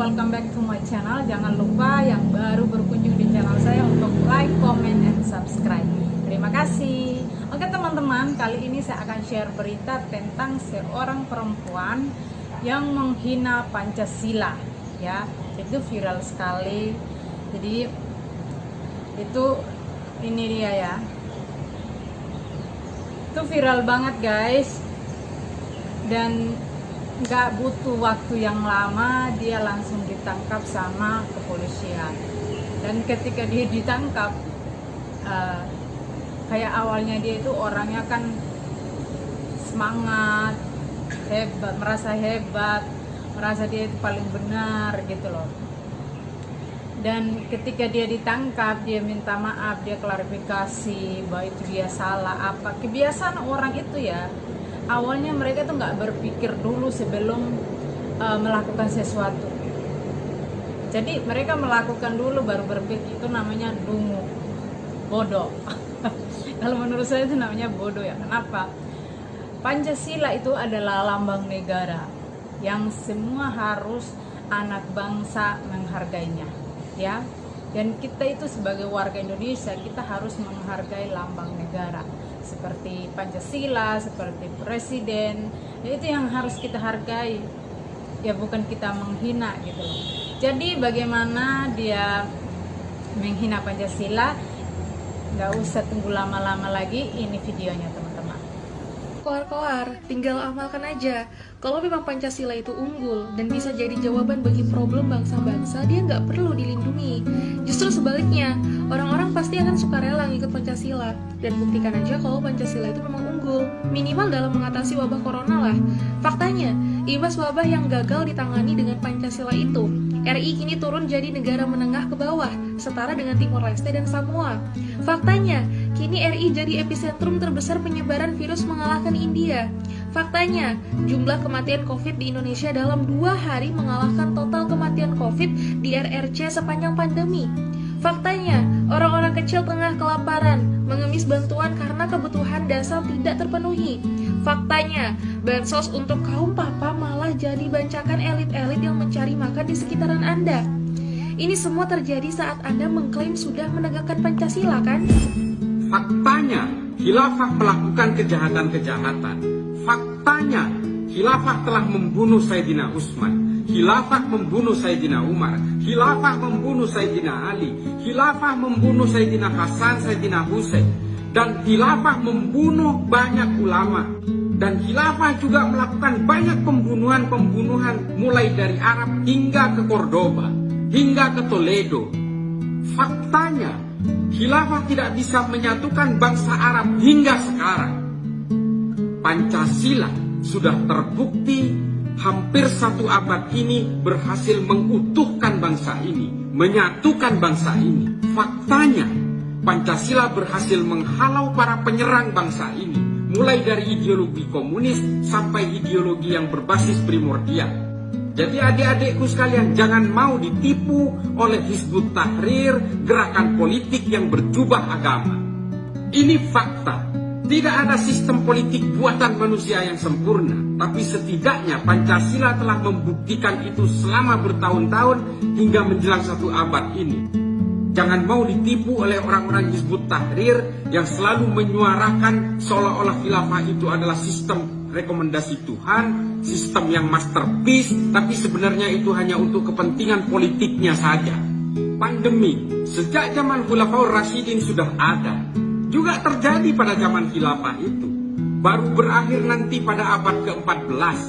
welcome back to my channel. Jangan lupa yang baru berkunjung di channel saya untuk like, comment, and subscribe. Terima kasih. Oke teman-teman, kali ini saya akan share berita tentang seorang perempuan yang menghina Pancasila. Ya, itu viral sekali. Jadi itu ini dia ya. Itu viral banget guys. Dan nggak butuh waktu yang lama dia langsung ditangkap sama kepolisian. Dan ketika dia ditangkap, kayak awalnya dia itu orangnya kan semangat, hebat, merasa dia itu paling benar gitu loh. Dan ketika dia ditangkap, dia minta maaf, dia klarifikasi bahwa itu dia salah apa. Kebiasaan orang itu ya, awalnya mereka tuh nggak berpikir dulu sebelum melakukan sesuatu. Jadi mereka melakukan dulu baru berpikir, itu namanya dungu, bodoh. Kalau menurut saya itu namanya bodoh ya. Kenapa? Pancasila itu adalah lambang negara yang semua harus anak bangsa menghargainya, ya. Dan kita itu sebagai warga Indonesia, kita harus menghargai lambang negara seperti Pancasila, seperti presiden. Ya, itu yang harus kita hargai. Ya bukan kita menghina gitu loh. Jadi bagaimana dia menghina Pancasila? Nggak usah tunggu lama-lama lagi, ini videonya teman-teman. Kelar-kelar, tinggal amalkan aja. Kalau memang Pancasila itu unggul dan bisa jadi jawaban bagi problem bangsa-bangsa, dia nggak perlu dilindungi. Justru sebaliknya, orang-orang pasti akan sukarela ngikut Pancasila. Dan buktikan aja kalau Pancasila itu memang unggul, minimal dalam mengatasi wabah corona lah. Faktanya, imbas wabah yang gagal ditangani dengan Pancasila itu, RI kini turun jadi negara menengah ke bawah, setara dengan Timor Leste dan Samoa. Faktanya, kini RI jadi epicentrum terbesar penyebaran virus mengalahkan India. Faktanya, jumlah kematian COVID di Indonesia dalam 2 hari mengalahkan total kematian COVID di RRC sepanjang pandemi. Faktanya, orang-orang kecil tengah kelaparan, mengemis bantuan karena kebutuhan dasar tidak terpenuhi. Faktanya, bansos untuk kaum papa malah jadi bancakan elit-elit yang mencari makan di sekitaran Anda. Ini semua terjadi saat Anda mengklaim sudah menegakkan Pancasila, kan? Faktanya, khilafah melakukan kejahatan-kejahatan. Faktanya, khilafah telah membunuh Sayyidina Utsman. Khilafah membunuh Sayyidina Umar. Khilafah membunuh Sayyidina Ali. Khilafah membunuh Sayyidina Hasan, Sayyidina Husain. Dan khilafah membunuh banyak ulama. Dan khilafah juga melakukan banyak pembunuhan mulai dari Arab hingga ke Cordoba, hingga ke Toledo. Faktanya, khilafah tidak bisa menyatukan bangsa Arab hingga sekarang. Pancasila sudah terbukti hampir 1 abad ini berhasil mengutuhkan bangsa ini, menyatukan bangsa ini. Faktanya, Pancasila berhasil menghalau para penyerang bangsa ini, mulai dari ideologi komunis sampai ideologi yang berbasis primordial. Jadi adik-adikku sekalian, jangan mau ditipu oleh Hizbut Tahrir, gerakan politik yang berjubah agama. Ini fakta. Tidak ada sistem politik buatan manusia yang sempurna, tapi setidaknya Pancasila telah membuktikan itu selama bertahun-tahun hingga menjelang 1 abad ini. Jangan mau ditipu oleh orang-orang Hizbut Tahrir yang selalu menyuarakan seolah-olah khilafah itu adalah sistem rekomendasi Tuhan, sistem yang masterpiece, tapi sebenarnya itu hanya untuk kepentingan politiknya saja. Pandemi, sejak zaman Khulafaur Rasyidin sudah ada. Juga terjadi pada zaman khilafah itu. Baru berakhir nanti pada abad ke-14.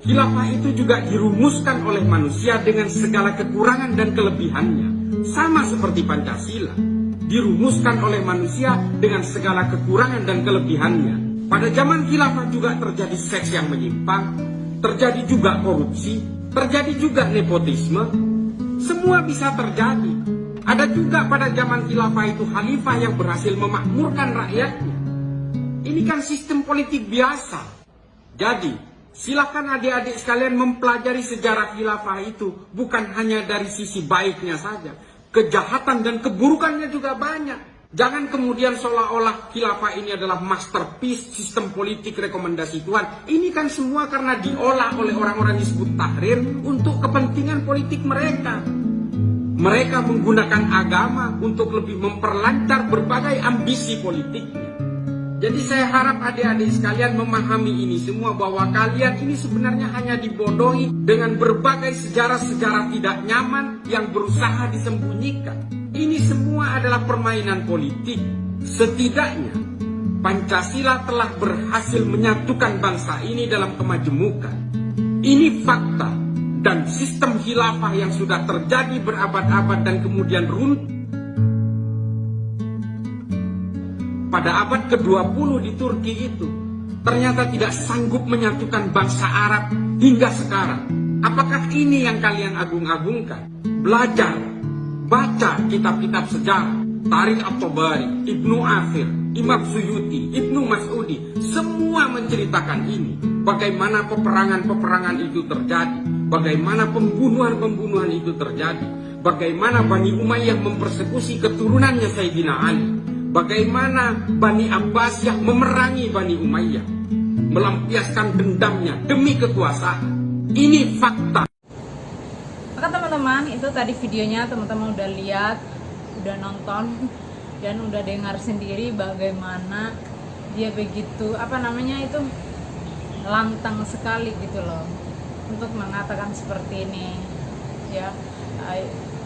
Khilafah itu juga dirumuskan oleh manusia dengan segala kekurangan dan kelebihannya. Sama seperti Pancasila, dirumuskan oleh manusia dengan segala kekurangan dan kelebihannya. Pada zaman khilafah juga terjadi seks yang menyimpang, terjadi juga korupsi, terjadi juga nepotisme. Semua bisa terjadi. Ada juga pada zaman khilafah itu khalifah yang berhasil memakmurkan rakyatnya. Ini kan sistem politik biasa. Jadi, silakan adik-adik sekalian mempelajari sejarah khilafah itu bukan hanya dari sisi baiknya saja. Kejahatan dan keburukannya juga banyak. Jangan kemudian seolah-olah khilafah ini adalah masterpiece sistem politik rekomendasi Tuhan. Ini kan semua karena diolah oleh orang-orang Hizbut Tahrir untuk kepentingan politik mereka. Mereka menggunakan agama untuk lebih memperlancar berbagai ambisi politiknya. Jadi saya harap adik-adik sekalian memahami ini semua, bahwa kalian ini sebenarnya hanya dibodohi dengan berbagai sejarah-sejarah tidak nyaman yang berusaha disembunyikan. Ini semua adalah permainan politik. Setidaknya Pancasila telah berhasil menyatukan bangsa ini dalam kemajemukan. Ini fakta, dan sistem khilafah yang sudah terjadi berabad-abad dan kemudian runtuh pada abad ke-20 di Turki itu ternyata tidak sanggup menyatukan bangsa Arab hingga sekarang. Apakah ini yang kalian agung-agungkan? Belajar, baca kitab-kitab sejarah, Tarikh At-Tabari, Ibnu Athir, Imam Suyuti, Ibnu Mas'udi, semua menceritakan ini. Bagaimana peperangan-peperangan itu terjadi, bagaimana pembunuhan-pembunuhan itu terjadi, bagaimana Bani Umayyah mempersekusi keturunannya Sayyidina Ali, bagaimana Bani Abbasiyah memerangi Bani Umayyah, melampiaskan dendamnya demi kekuasaan. Ini fakta. Maka teman-teman, itu tadi videonya teman-teman udah lihat, udah nonton, dan udah dengar sendiri bagaimana dia begitu lantang sekali gitu loh untuk mengatakan seperti ini ya.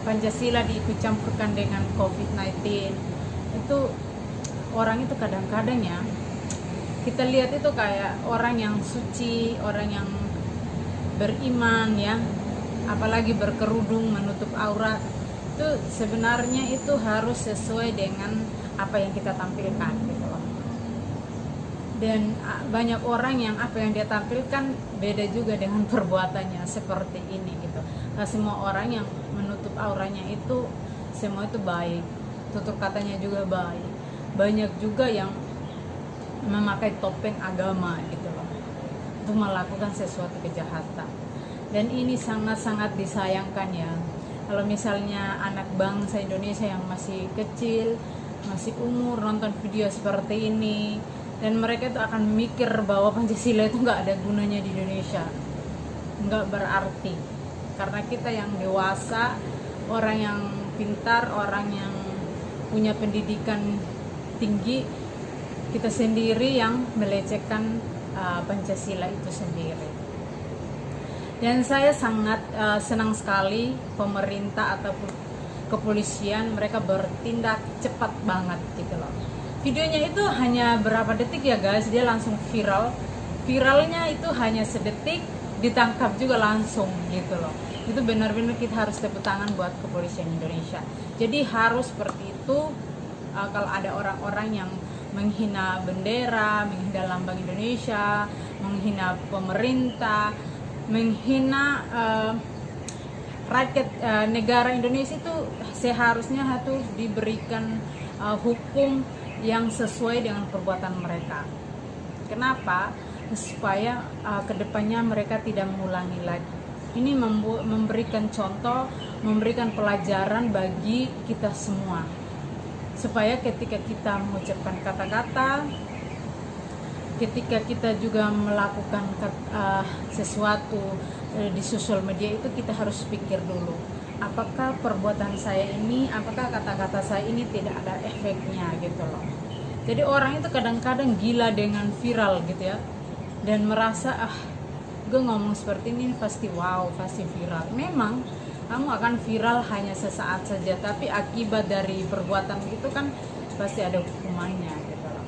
Pancasila diikut campurkan dengan COVID-19 itu, orang itu kadang-kadang ya kita lihat itu kayak orang yang suci, orang yang beriman ya, apalagi berkerudung menutup aurat, itu sebenarnya itu harus sesuai dengan apa yang kita tampilkan gitu loh. Dan banyak orang yang apa yang dia tampilkan beda juga dengan perbuatannya seperti ini gitu. Nah, semua orang yang menutup auranya itu semua itu baik, tutur katanya juga baik. Banyak juga yang memakai topeng agama gitu loh untuk melakukan sesuatu kejahatan. Dan ini sangat-sangat disayangkan ya, kalau misalnya anak bangsa Indonesia yang masih kecil, masih umur nonton video seperti ini, dan mereka itu akan mikir bahwa Pancasila itu nggak ada gunanya di Indonesia, nggak berarti. Karena kita yang dewasa, orang yang pintar, orang yang punya pendidikan tinggi, kita sendiri yang melecehkan Pancasila itu sendiri. Dan saya sangat senang sekali pemerintah ataupun kepolisian, mereka bertindak cepat banget gitu loh. Videonya itu hanya berapa detik ya guys, dia langsung viral. Viralnya itu hanya sedetik, ditangkap juga langsung gitu loh. Itu benar-benar kita harus tepuk tangan buat kepolisian Indonesia. Jadi harus seperti itu. Kalau ada orang-orang yang menghina bendera, menghina lambang Indonesia, menghina pemerintah, menghina rakyat negara Indonesia, itu seharusnya harus diberikan hukum yang sesuai dengan perbuatan mereka. Kenapa? Supaya kedepannya mereka tidak mengulangi lagi. Ini memberikan contoh, memberikan pelajaran bagi kita semua, supaya ketika kita mengucapkan kata-kata, ketika kita juga melakukan sesuatu di sosial media itu, kita harus pikir dulu, apakah perbuatan saya ini, apakah kata-kata saya ini tidak ada efeknya gitu loh. Jadi orang itu kadang-kadang gila dengan viral gitu ya, dan merasa gue ngomong seperti ini pasti wow, pasti viral. Memang kamu akan viral hanya sesaat saja, tapi akibat dari perbuatan itu kan pasti ada hukumannya gitu loh.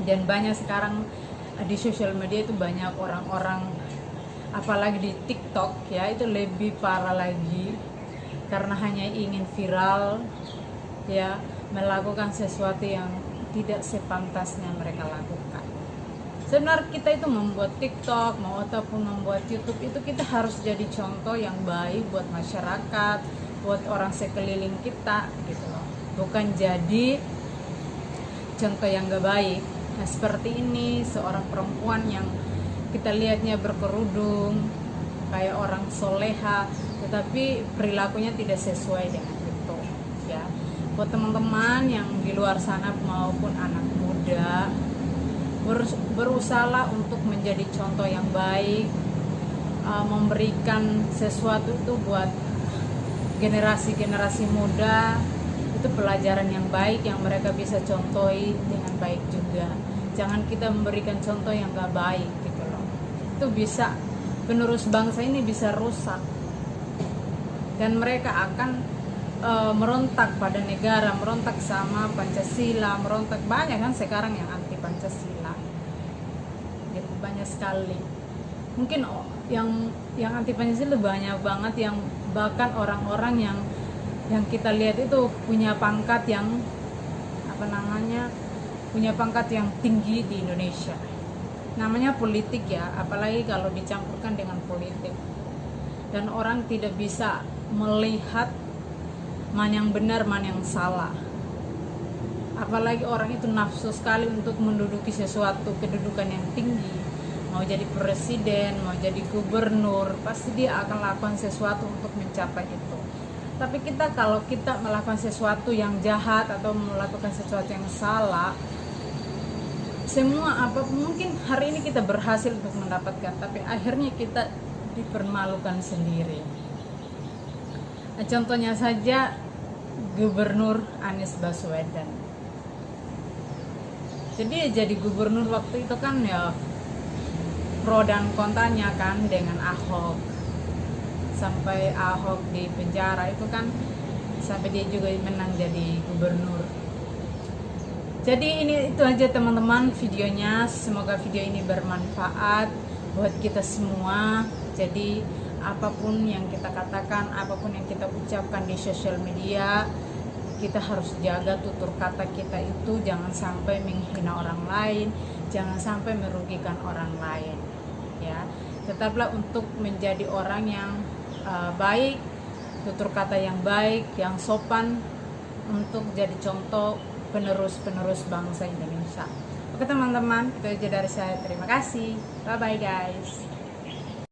Dan banyak sekarang di sosial media itu banyak orang-orang, apalagi di TikTok ya, itu lebih parah lagi, karena hanya ingin viral ya, melakukan sesuatu yang tidak sepantasnya mereka lakukan. Sebenarnya kita itu membuat TikTok ataupun membuat YouTube itu kita harus jadi contoh yang baik buat masyarakat, buat orang sekeliling kita gitu loh. Bukan jadi contoh yang gak baik. Nah seperti ini, seorang perempuan yang kita lihatnya berkerudung kayak orang soleha, tetapi perilakunya tidak sesuai dengan itu ya. buat teman-teman yang di luar sana maupun anak muda, berusaha untuk menjadi contoh yang baik, memberikan sesuatu itu buat generasi-generasi muda, itu pelajaran yang baik yang mereka bisa contohi dengan baik juga. Jangan kita memberikan contoh yang gak baik gitu loh. Itu bisa penerus bangsa ini bisa rusak, dan mereka akan merontak pada negara, merontak sama Pancasila, merontak banyak kan sekarang yang anti Pancasila. Gitu, banyak sekali. Mungkin yang anti Pancasila banyak banget, yang bahkan orang-orang yang kita lihat itu punya pangkat yang punya pangkat yang tinggi di Indonesia. Namanya politik ya, apalagi kalau dicampurkan dengan politik. Dan orang tidak bisa melihat mana yang benar, mana yang salah. Apalagi orang itu nafsu sekali untuk menduduki sesuatu kedudukan yang tinggi. Mau jadi presiden, mau jadi gubernur, pasti dia akan lakukan sesuatu untuk mencapai itu. Tapi kalau kita melakukan sesuatu yang jahat atau melakukan sesuatu yang salah, semua mungkin hari ini kita berhasil untuk mendapatkan, tapi akhirnya kita dipermalukan sendiri. Nah, contohnya saja Gubernur Anies Baswedan. Jadi jadi gubernur waktu itu kan ya pro dan kontranya kan dengan Ahok. Sampai Ahok di penjara itu kan, sampai dia juga menang jadi gubernur. Jadi itu aja teman-teman videonya. Semoga video ini bermanfaat buat kita semua. Jadi apapun yang kita katakan, apapun yang kita ucapkan di sosial media, kita harus jaga tutur kata kita itu, jangan sampai menghina orang lain, jangan sampai merugikan orang lain. Ya, tetaplah untuk menjadi orang yang baik, tutur kata yang baik, yang sopan, untuk jadi contoh penerus bangsa Indonesia. Oke teman-teman, itu aja dari saya. Terima kasih. Bye bye guys.